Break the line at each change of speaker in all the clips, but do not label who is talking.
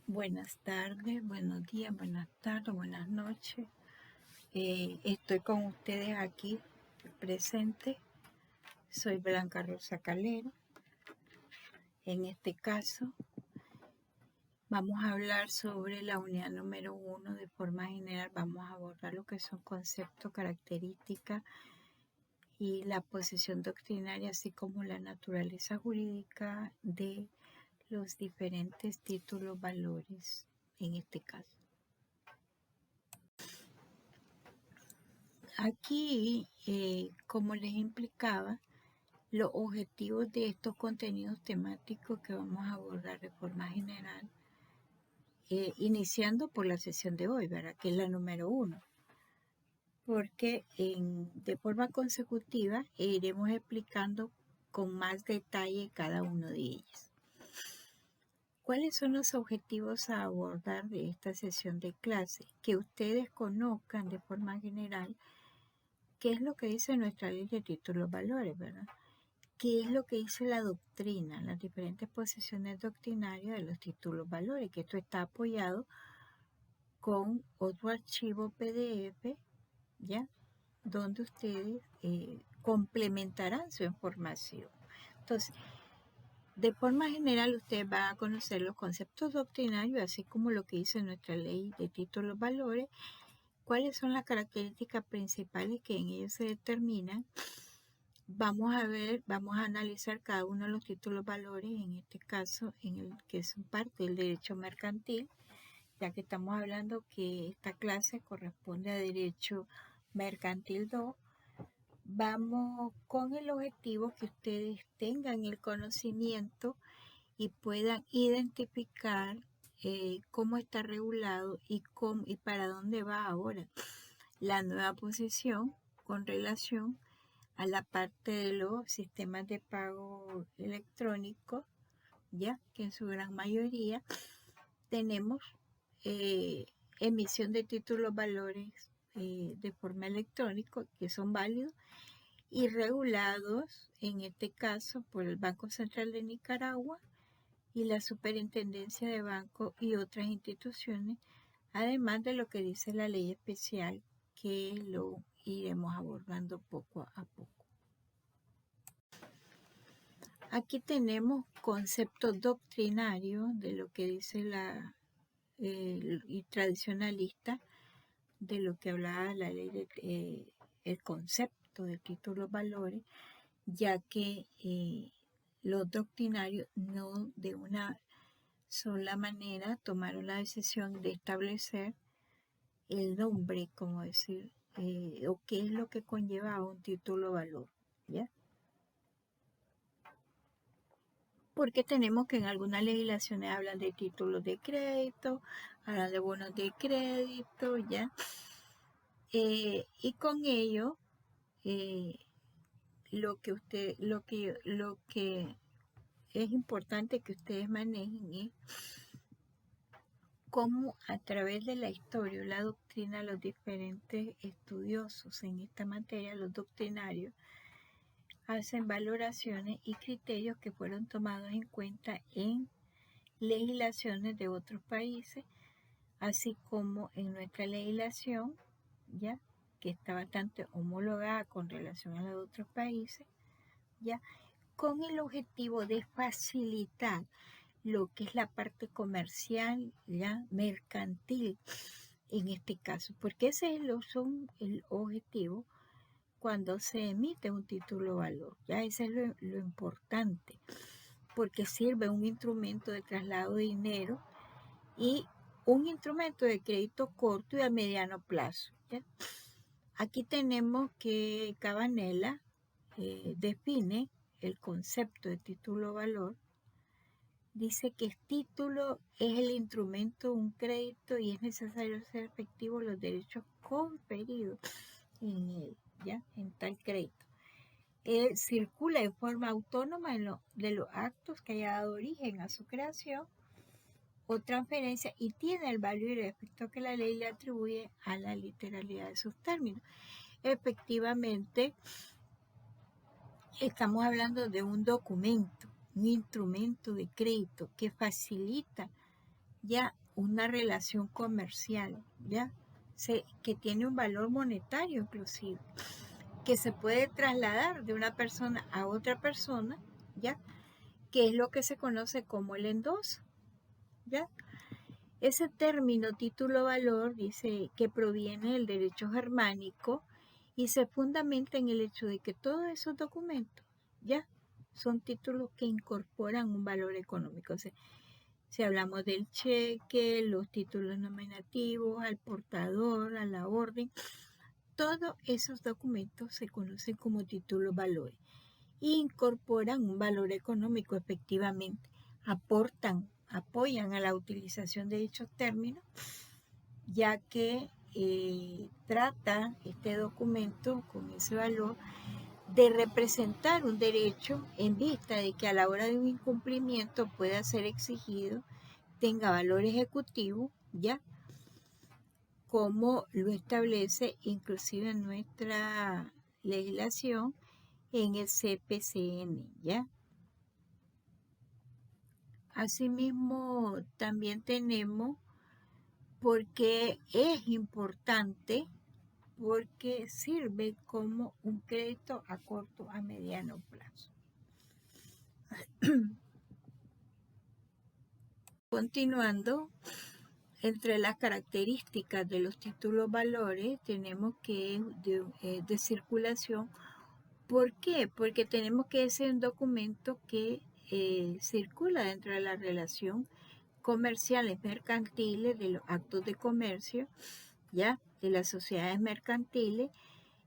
Buenas tardes, buenos días, buenas tardes, buenas noches. Estoy con ustedes aquí presente. Soy Blanca Rosa Calero. En este caso vamos a hablar sobre la unidad número 1 de forma general. Vamos a abordar lo que son conceptos, características y la posición doctrinaria, así como la naturaleza jurídica de los diferentes títulos valores en este caso. Aquí, como les implicaba, los objetivos de estos contenidos temáticos que vamos a abordar de forma general, iniciando por la sesión de hoy, ¿verdad? Que es la número 1, porque de forma consecutiva iremos explicando con más detalle cada uno de ellos. ¿Cuáles son los objetivos a abordar de esta sesión de clase? Que ustedes conozcan de forma general qué es lo que dice nuestra ley de títulos valores, ¿verdad? ¿Qué es lo que dice la doctrina, las diferentes posiciones doctrinarias de los títulos valores? Que esto está apoyado con otro archivo PDF, ¿ya? Donde ustedes complementarán su información. Entonces, de forma general, ustedes van a conocer los conceptos doctrinarios, así como lo que dice nuestra ley de títulos valores, cuáles son las características principales que en ellos se determinan. Vamos a analizar cada uno de los títulos valores, en este caso, en el que son parte del derecho mercantil, ya que estamos hablando que esta clase corresponde a Derecho Mercantil 2. Vamos con el objetivo que ustedes tengan el conocimiento y puedan identificar cómo está regulado y para dónde va ahora la nueva posición con relación a la parte de los sistemas de pago electrónico, ya que en su gran mayoría tenemos emisión de títulos valores de forma electrónica que son válidos y regulados en este caso por el Banco Central de Nicaragua y la Superintendencia de Bancos y otras instituciones, además de lo que dice la ley especial, que lo iremos abordando poco a poco. Aquí tenemos conceptos doctrinarios de lo que dice y tradicionalista, de lo que hablaba la ley el concepto de títulos valores, ya que los doctrinarios no de una sola manera tomaron la decisión de establecer el nombre, como decir, o qué es lo que conlleva un título valor, ¿ya? Porque tenemos que en algunas legislaciones hablan de títulos de crédito, hablan de bonos de crédito, ¿ya? Y con ello, lo que es importante que ustedes manejen es cómo a través de la historia o la doctrina los diferentes estudiosos en esta materia, los doctrinarios, hacen valoraciones y criterios que fueron tomados en cuenta en legislaciones de otros países, así como en nuestra legislación, ya que está bastante homologada con relación a la de otros países, ya con el objetivo de facilitar lo que es la parte comercial, ya mercantil en este caso, porque ese es el objetivo cuando se emite un título valor, ya ese es lo importante, porque sirve un instrumento de traslado de dinero y un instrumento de crédito corto y a mediano plazo, ¿ya? Aquí tenemos que Cabanela define el concepto de título valor. Dice que el título es el instrumento, un crédito, y es necesario hacer efectivos los derechos conferidos en él, ¿ya? En tal crédito. Circula de forma autónoma de los actos que haya dado origen a su creación o transferencia y tiene el valor y el efecto que la ley le atribuye a la literalidad de sus términos. Efectivamente, estamos hablando de un documento, un instrumento de crédito que facilita ya una relación comercial, ya que tiene un valor monetario inclusive, que se puede trasladar de una persona a otra persona, ya, que es lo que se conoce como el endoso, ya. Ese término título valor dice que proviene del derecho germánico y se fundamenta en el hecho de que todos esos documentos ya son títulos que incorporan un valor económico. O sea, si hablamos del cheque, los títulos nominativos, al portador, a la orden, todos esos documentos se conocen como títulos valores e incorporan un valor económico efectivamente, apoyan a la utilización de dichos términos, ya que trata este documento con ese valor de representar un derecho en vista de que a la hora de un incumplimiento pueda ser exigido, tenga valor ejecutivo, ya como lo establece inclusive nuestra legislación en el CPCN, ¿ya? Asimismo, también tenemos porque es importante, porque sirve como un crédito a corto a mediano plazo. Continuando, entre las características de los títulos valores tenemos que de circulación. ¿Por qué? Porque tenemos que ser un documento que circula dentro de la relación comerciales mercantiles, de los actos de comercio, ya, de las sociedades mercantiles,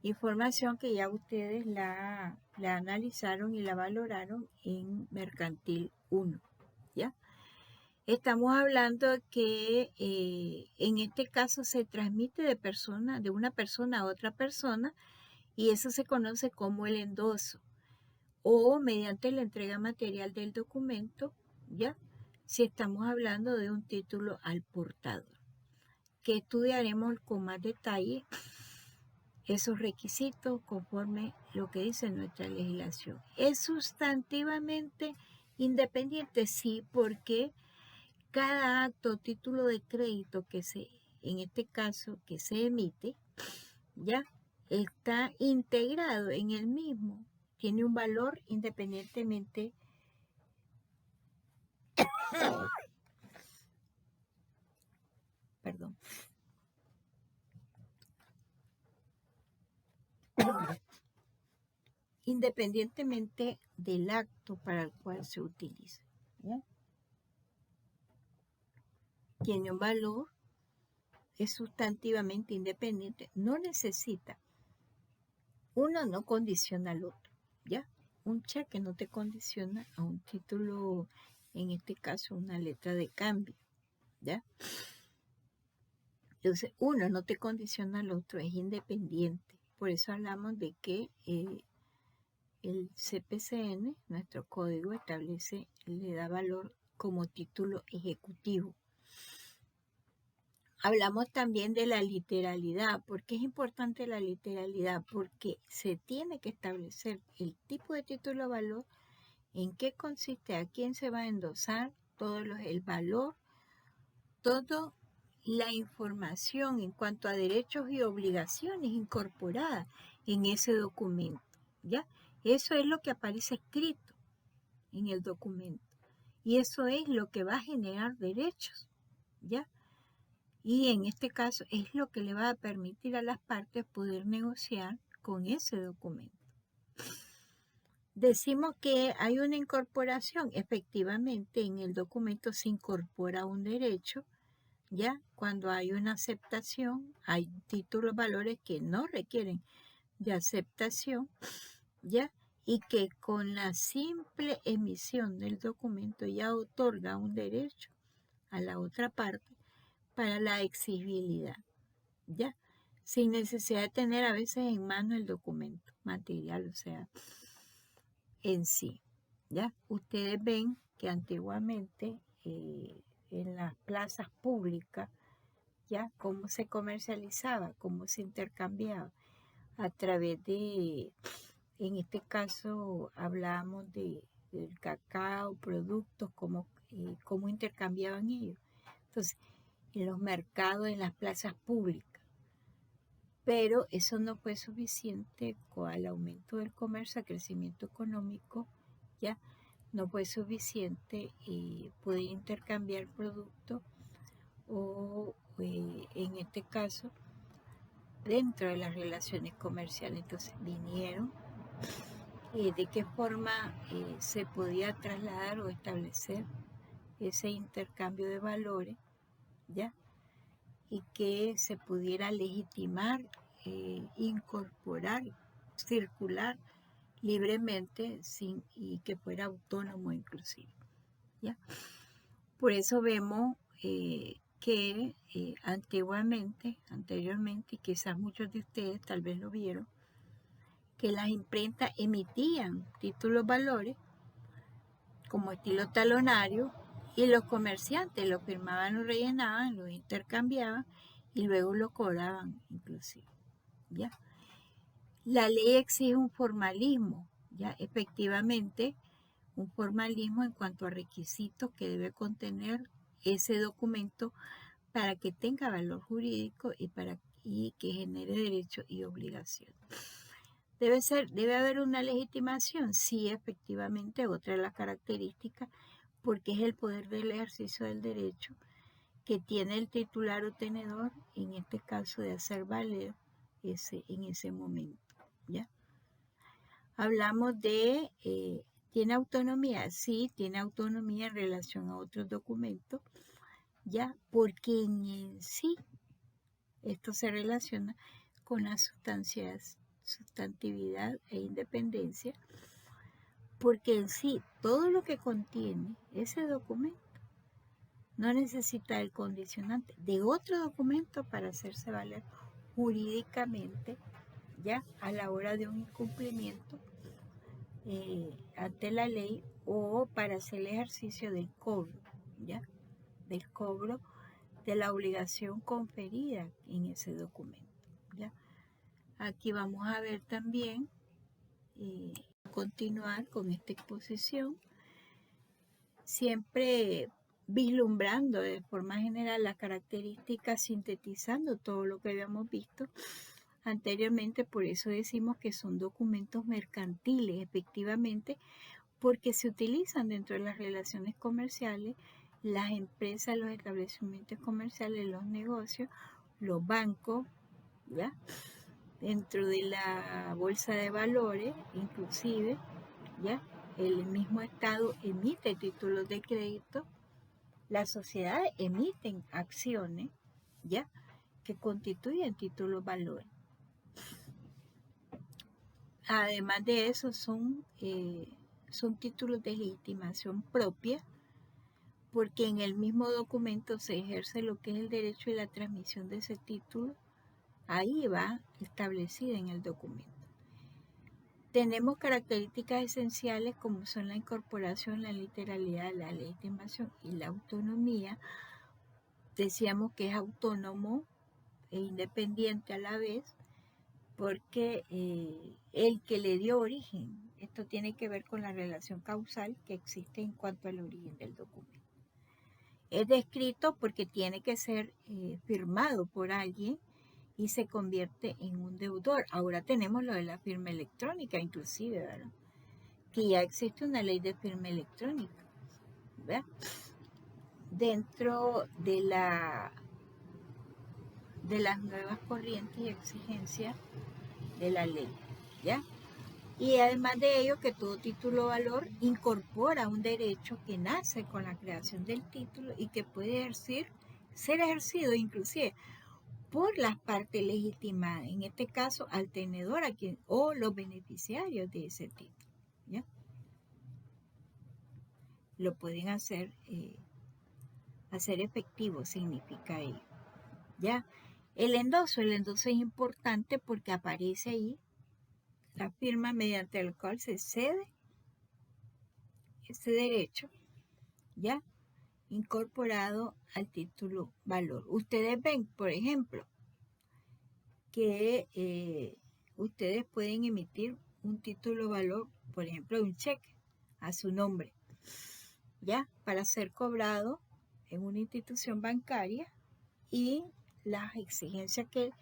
información que ya ustedes la analizaron y la valoraron en Mercantil 1, ¿ya? Estamos hablando que en este caso se transmite de una persona a otra persona y eso se conoce como el endoso o mediante la entrega material del documento, ¿ya? Si estamos hablando de un título al portador, que estudiaremos con más detalle esos requisitos conforme lo que dice nuestra legislación. ¿Es sustantivamente independiente? Sí, porque cada acto o título de crédito en este caso, que se emite, ya está integrado en el mismo, tiene un valor independientemente perdón, independientemente del acto para el cual se utiliza, ¿ya? Tiene un valor, es sustantivamente independiente, no necesita, uno no condiciona al otro, ¿ya? Un cheque no te condiciona a un título, en este caso una letra de cambio, ¿ya? Entonces, uno no te condiciona al otro, es independiente. Por eso hablamos de que el CPCN, nuestro código, le da valor como título ejecutivo. Hablamos también de la literalidad. ¿Por qué es importante la literalidad? Porque se tiene que establecer el tipo de título de valor, en qué consiste, a quién se va a endosar, el valor, toda la información en cuanto a derechos y obligaciones incorporadas en ese documento, ¿ya? Eso es lo que aparece escrito en el documento y eso es lo que va a generar derechos, ¿ya? Y en este caso es lo que le va a permitir a las partes poder negociar con ese documento. Decimos que hay una incorporación, efectivamente en el documento se incorpora un derecho, ¿ya? Cuando hay una aceptación, hay títulos valores que no requieren de aceptación, ¿ya? Y que con la simple emisión del documento ya otorga un derecho a la otra parte para la exigibilidad, ¿ya? Sin necesidad de tener a veces en mano el documento material, o sea, en sí, ¿ya? Ustedes ven que antiguamente en las plazas públicas, ¿ya? Cómo se comercializaba, cómo se intercambiaba a través de En este caso hablábamos del cacao, productos, cómo intercambiaban ellos. Entonces, en los mercados, en las plazas públicas. Pero eso no fue suficiente con el aumento del comercio, el crecimiento económico, ya no fue suficiente poder intercambiar productos o en este caso dentro de las relaciones comerciales. Entonces vinieron de qué forma se podía trasladar o establecer ese intercambio de valores, ¿ya? Y que se pudiera legitimar, incorporar, circular libremente y que fuera autónomo inclusive, ¿ya? Por eso vemos que anteriormente, y quizás muchos de ustedes tal vez lo vieron, que las imprentas emitían títulos valores como estilo talonario y los comerciantes lo firmaban, lo rellenaban, lo intercambiaban y luego lo cobraban inclusive, ¿ya? La ley exige un formalismo, ¿ya? Efectivamente, un formalismo en cuanto a requisitos que debe contener ese documento para que tenga valor jurídico y que genere derechos y obligaciones. Debe haber una legitimación, sí, efectivamente, otra de las características, porque es el poder del ejercicio del derecho que tiene el titular o tenedor, en este caso de hacer valer en ese momento, ¿ya? Hablamos de, ¿tiene autonomía? Sí, tiene autonomía en relación a otros documentos, ¿ya? Porque en sí esto se relaciona con las sustantividad e independencia, porque en sí todo lo que contiene ese documento no necesita el condicionante de otro documento para hacerse valer jurídicamente, ya a la hora de un incumplimiento ante la ley o para hacer el ejercicio del cobro, ya del cobro de la obligación conferida en ese documento, ya. Aquí vamos a ver también continuar con esta exposición, siempre vislumbrando de forma general las características, sintetizando todo lo que habíamos visto anteriormente. Por eso decimos que son documentos mercantiles, efectivamente, porque se utilizan dentro de las relaciones comerciales, las empresas, los establecimientos comerciales, los negocios, los bancos, ¿ya? Dentro de la bolsa de valores, inclusive, ¿ya? El mismo Estado emite títulos de crédito, las sociedades emiten acciones, ¿ya? Que constituyen títulos valores. Además de eso, son títulos de legitimación propia, porque en el mismo documento se ejerce lo que es el derecho y la transmisión de ese título. Ahí va establecida en el documento. Tenemos características esenciales como son la incorporación, la literalidad, la legitimación y la autonomía. Decíamos que es autónomo e independiente a la vez, porque el que le dio origen, esto tiene que ver con la relación causal que existe en cuanto al origen del documento. Es descrito porque tiene que ser firmado por alguien y se convierte en un deudor. Ahora tenemos lo de la firma electrónica, inclusive, ¿verdad? Que ya existe una ley de firma electrónica, ¿verdad? Dentro de las nuevas corrientes y exigencias de la ley, ¿ya? Y además de ello, que todo título valor incorpora un derecho que nace con la creación del título y que puede ser ejercido inclusive por las partes legitimadas, en este caso al tenedor o los beneficiarios de ese título, ¿ya? Lo pueden hacer efectivo, significa ello, ¿ya? El endoso es importante porque aparece ahí la firma mediante la cual se cede ese derecho, ¿ya? Incorporado al título valor. Ustedes ven, por ejemplo, que ustedes pueden emitir un título valor, por ejemplo, un cheque a su nombre, ¿ya? Para ser cobrado en una institución bancaria, y las exigencias que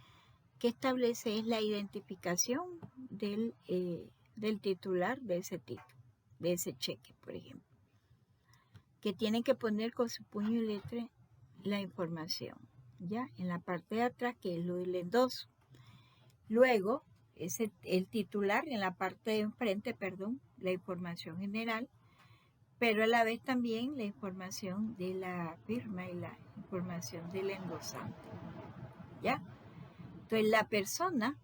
establece es la identificación del titular de ese título, de ese cheque, por ejemplo, que tienen que poner con su puño y letra la información, ya en la parte de atrás, que es lo del endoso. Luego, el titular en la parte de enfrente, la información general, pero a la vez también la información de la firma y la información del endosante, ¿ya? Entonces, la persona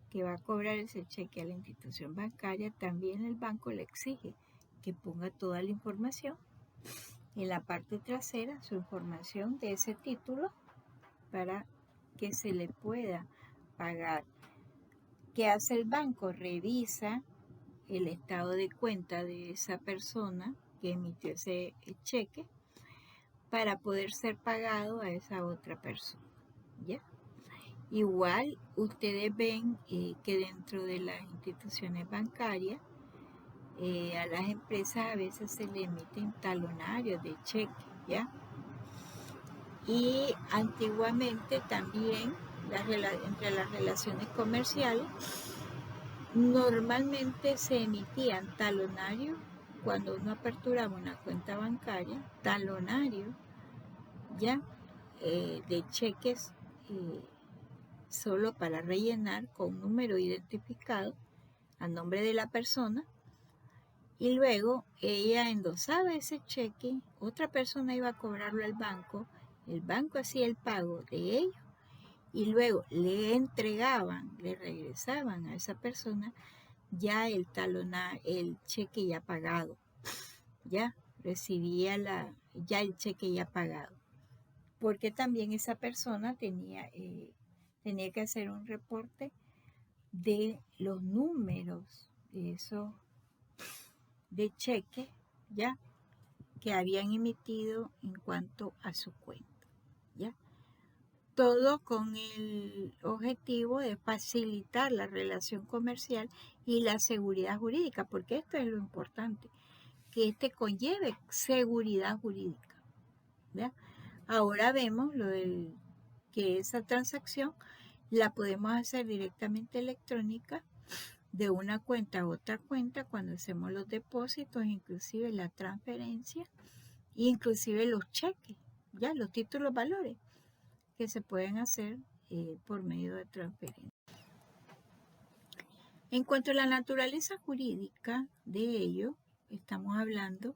que va a cobrar ese cheque a la institución bancaria, también el banco le exige que ponga toda la información en la parte trasera, su información de ese título, para que se le pueda pagar. ¿Qué hace el banco? Revisa el estado de cuenta de esa persona que emitió ese cheque para poder ser pagado a esa otra persona, ¿ya? Igual ustedes ven que dentro de las instituciones bancarias a las empresas a veces se le emiten talonarios de cheque, ¿ya? Y antiguamente también entre las relaciones comerciales normalmente se emitían talonarios cuando uno aperturaba una cuenta bancaria, talonarios, ¿ya? De cheques solo para rellenar con un número identificado a nombre de la persona, y luego ella endosaba ese cheque, otra persona iba a cobrarlo al banco, el banco hacía el pago de ello y luego le entregaban, le regresaban a esa persona ya el cheque ya pagado, ya recibía ya el cheque ya pagado, porque también esa persona tenía que hacer un reporte de los números de esos de cheque, ya, que habían emitido en cuanto a su cuenta, ya. Todo con el objetivo de facilitar la relación comercial y la seguridad jurídica, porque esto es lo importante, que conlleve seguridad jurídica, ¿ya? Ahora vemos que esa transacción la podemos hacer directamente electrónica, de una cuenta a otra cuenta, cuando hacemos los depósitos, inclusive la transferencia, inclusive los cheques, ya los títulos valores que se pueden hacer por medio de transferencia. En cuanto a la naturaleza jurídica de ello, estamos hablando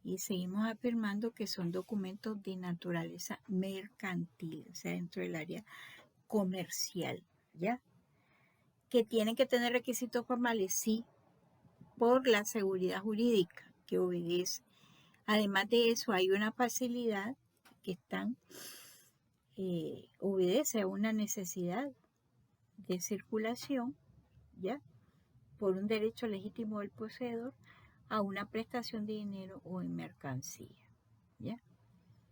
y seguimos afirmando que son documentos de naturaleza mercantil, o sea, dentro del área comercial, ¿ya? Que tienen que tener requisitos formales, sí, por la seguridad jurídica que obedece. Además de eso, hay una facilidad que obedece a una necesidad de circulación, ¿ya? Por un derecho legítimo del poseedor a una prestación de dinero o en mercancía, ¿ya?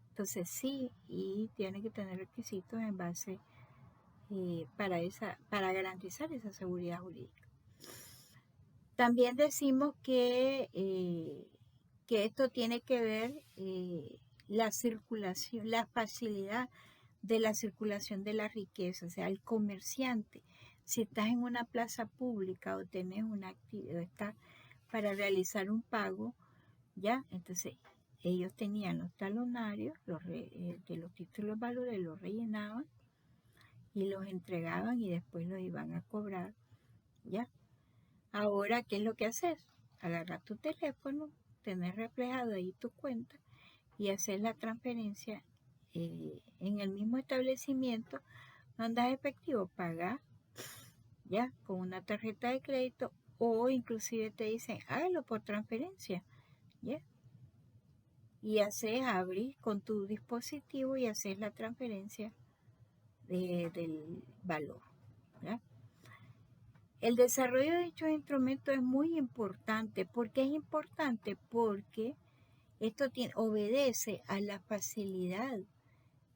Entonces sí, y tiene que tener requisitos en base para garantizar esa seguridad jurídica. También decimos que esto tiene que ver la circulación, la facilidad de la circulación de la riqueza, o sea, el comerciante. Si estás en una plaza pública o tenés una actividad para realizar un pago, ¿ya? Entonces, ellos tenían los talonarios de los títulos de valores, los rellenaban y los entregaban y después los iban a cobrar, ¿ya? Ahora, ¿qué es lo que haces? Agarrar tu teléfono, tener reflejado ahí tu cuenta y hacer la transferencia en el mismo establecimiento, mandas efectivo, pagas, ¿ya? Con una tarjeta de crédito, o inclusive te dicen, hágalo por transferencia, ¿ya? Y abrís con tu dispositivo y haces la transferencia del valor, ¿ya? El desarrollo de dichos instrumentos es muy importante. ¿Por qué es importante? Porque esto obedece a la facilidad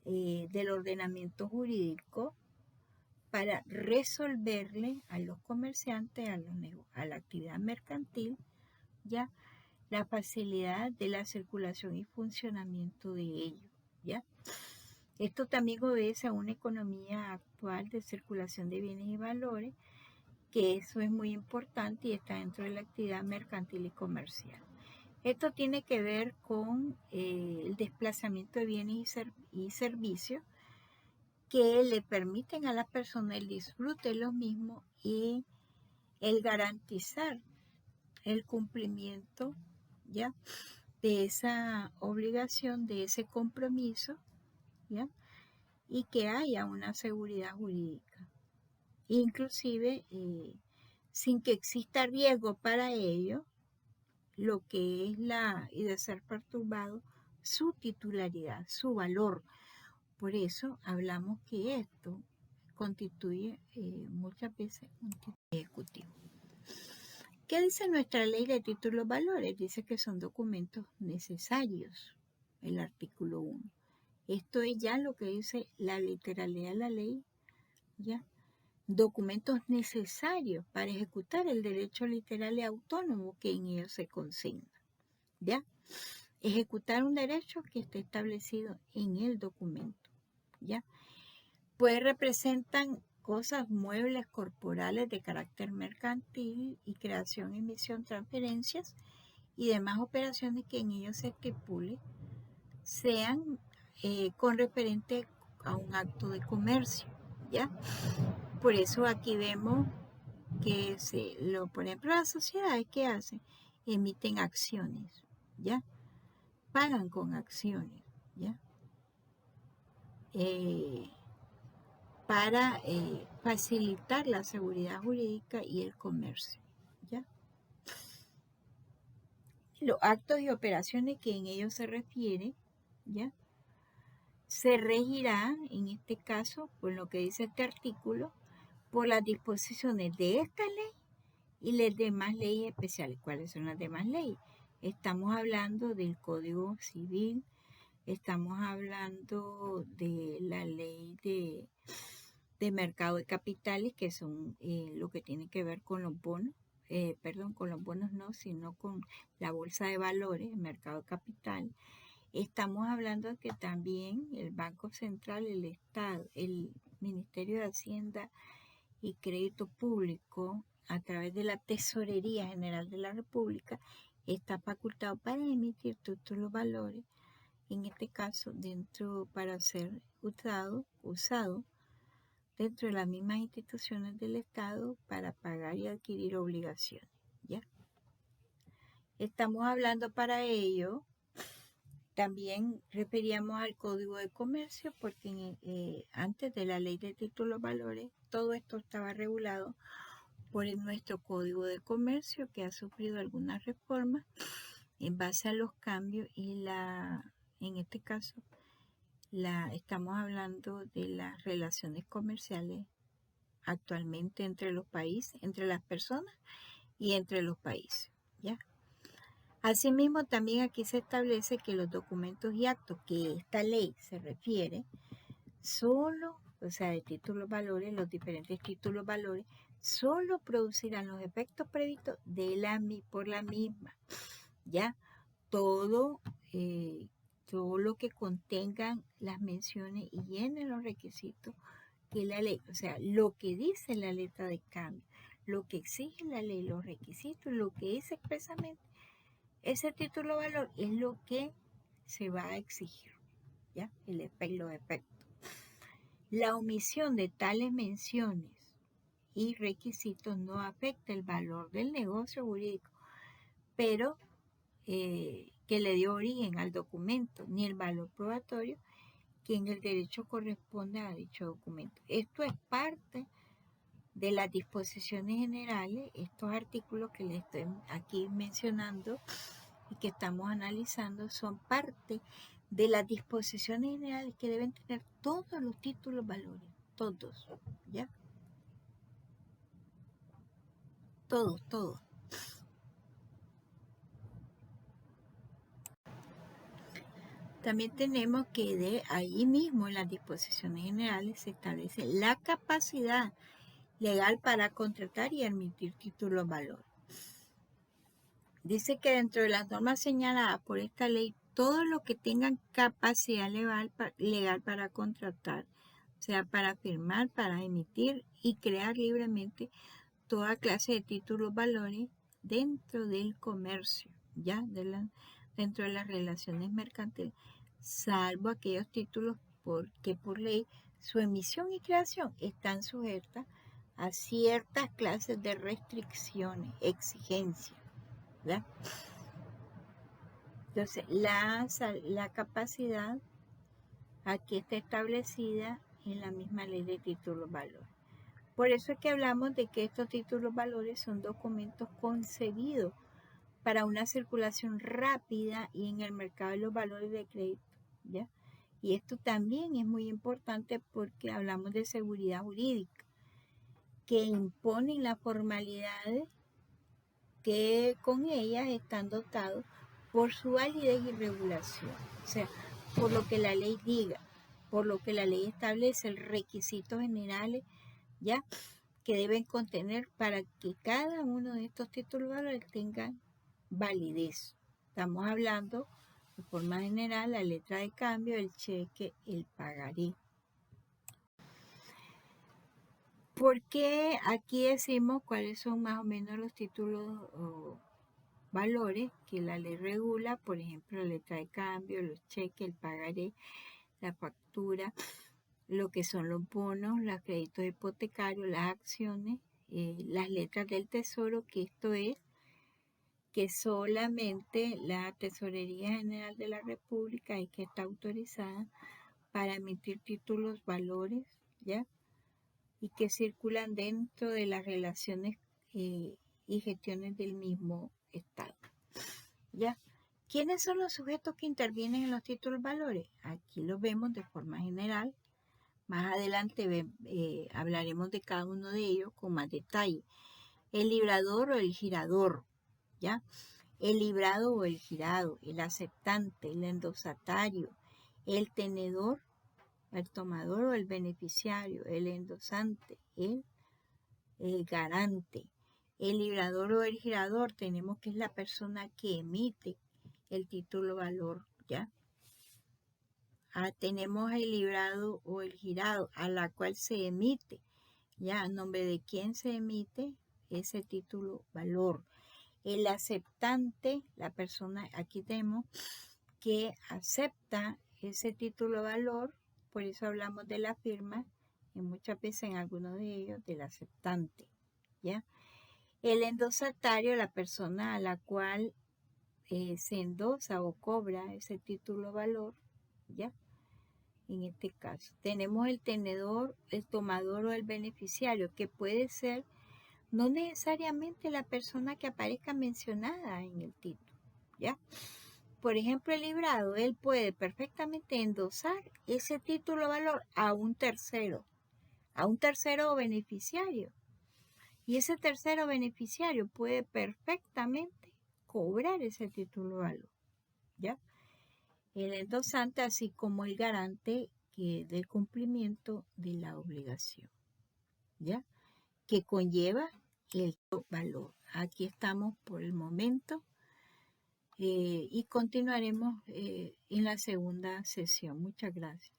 del ordenamiento jurídico para resolverle a los comerciantes, a la actividad mercantil, ya la facilidad de la circulación y funcionamiento de ellos, ¿ya? Esto también obedece a una economía actual de circulación de bienes y valores, que eso es muy importante y está dentro de la actividad mercantil y comercial. Esto tiene que ver con el desplazamiento de bienes y servicios que le permiten a las personas el disfrute de los mismos y el garantizar el cumplimiento, ¿ya?, de esa obligación, de ese compromiso, ¿ya?, y que haya una seguridad jurídica, inclusive sin que exista riesgo para ello, lo que es y de ser perturbado su titularidad, su valor. Por eso hablamos que esto constituye muchas veces un título ejecutivo. ¿Qué dice nuestra ley de títulos valores? Dice que son documentos necesarios, el artículo 1. Esto es ya lo que dice la literalidad de la ley, ¿ya? Documentos necesarios para ejecutar el derecho literal y autónomo que en ellos se consigna, ¿ya? Ejecutar un derecho que esté establecido en el documento, ¿ya? Pues representan cosas, muebles, corporales de carácter mercantil y creación, emisión, transferencias y demás operaciones que en ellos se estipule sean con referente a un acto de comercio, ¿ya? Por eso aquí vemos que por ejemplo, las sociedades que hacen, emiten acciones, ¿ya? Pagan con acciones, ¿ya? Para facilitar la seguridad jurídica y el comercio, ¿ya? Los actos y operaciones que en ellos se refiere, ¿ya?, se regirá, en este caso, por lo que dice este artículo, por las disposiciones de esta ley y las demás leyes especiales. ¿Cuáles son las demás leyes? Estamos hablando del Código Civil, estamos hablando de la ley de mercado de capitales, que son lo que tiene que ver con los bonos, con los bonos no, sino con la bolsa de valores, el mercado de capital. Estamos hablando de que también el Banco Central, el Estado, el Ministerio de Hacienda y Crédito Público, a través de la Tesorería General de la República, está facultado para emitir títulos valores, en este caso para ser usado dentro de las mismas instituciones del Estado para pagar y adquirir obligaciones, ¿ya? Estamos hablando para ello, también referíamos al Código de Comercio, porque antes de la Ley de Títulos Valores, todo esto estaba regulado por nuestro Código de Comercio, que ha sufrido algunas reformas en base a los cambios y en este caso, estamos hablando de las relaciones comerciales actualmente entre los países, entre las personas y entre los países, ¿ya? Asimismo, también aquí se establece que los documentos y actos que esta ley se refiere, solo, o sea, de títulos valores, los diferentes títulos valores, solo producirán los efectos previstos por la misma, ¿ya? Todo lo que contengan las menciones y llenen los requisitos que la ley, o sea, lo que dice la letra de cambio, lo que exige la ley, los requisitos, lo que dice expresamente, ese título de valor es lo que se va a exigir, ¿ya? Los efectos. La omisión de tales menciones y requisitos no afecta el valor del negocio jurídico, pero que le dio origen al documento, ni el valor probatorio que en el derecho corresponde a dicho documento. Esto es parte de las disposiciones generales, estos artículos que les estoy aquí mencionando y que estamos analizando son parte de las disposiciones generales que deben tener todos los títulos valores, todos, ¿ya? Todos. También tenemos que de ahí mismo en las disposiciones generales se establece la capacidad legal para contratar y emitir títulos valor. Dice que dentro de las normas señaladas por esta ley, todos los que tengan capacidad legal para contratar, o sea, para firmar, para emitir y crear libremente toda clase de títulos valores dentro del comercio, ya dentro de las relaciones mercantiles, salvo aquellos títulos que por ley su emisión y creación están sujetas a ciertas clases de restricciones, exigencias, ¿verdad? Entonces, la capacidad aquí está establecida en la misma ley de títulos valores. Por eso es que hablamos de que estos títulos valores son documentos concebidos para una circulación rápida y en el mercado de los valores de crédito, ¿ya? Y esto también es muy importante porque hablamos de seguridad jurídica, que imponen las formalidades que con ellas están dotados por su validez y regulación. O sea, por lo que la ley diga, por lo que la ley establece, el requisitos generales, ¿ya?, que deben contener para que cada uno de estos títulos valores tenga validez. Estamos hablando de forma general la letra de cambio, el cheque, el pagaré. ¿Por qué aquí decimos cuáles son más o menos los títulos o valores que la ley regula? Por ejemplo, la letra de cambio, los cheques, el pagaré, la factura, lo que son los bonos, los créditos hipotecarios, las acciones, las letras del tesoro, que esto es que solamente la Tesorería General de la República es que está autorizada para emitir títulos valores, ¿ya?, y que circulan dentro de las relaciones y gestiones del mismo Estado, ¿ya? ¿Quiénes son los sujetos que intervienen en los títulos valores? Aquí los vemos de forma general. Más adelante hablaremos de cada uno de ellos con más detalle. El librador o el girador, ¿ya? El librado o el girado, el aceptante, el endosatario, el tenedor, el tomador o el beneficiario, el endosante, el garante. El librador o el girador tenemos que es la persona que emite el título valor, ¿ya? Tenemos el librado o el girado a la cual se emite, ¿ya? A nombre de quién se emite ese título valor. El aceptante, la persona, aquí tenemos que acepta ese título valor, por eso hablamos de la firma, y muchas veces en algunos de ellos del aceptante, ¿ya? El endosatario, la persona a la cual se endosa o cobra ese título valor, ¿ya? En este caso, tenemos el tenedor, el tomador o el beneficiario, que puede ser no necesariamente la persona que aparezca mencionada en el título, ¿ya? Por ejemplo, el librado, él puede perfectamente endosar ese título valor a un tercero beneficiario. Y ese tercero beneficiario puede perfectamente cobrar ese título valor, ¿ya? El endosante, así como el garante del cumplimiento de la obligación, ¿ya?, que conlleva el valor. Aquí estamos por el momento y continuaremos en la segunda sesión. Muchas gracias.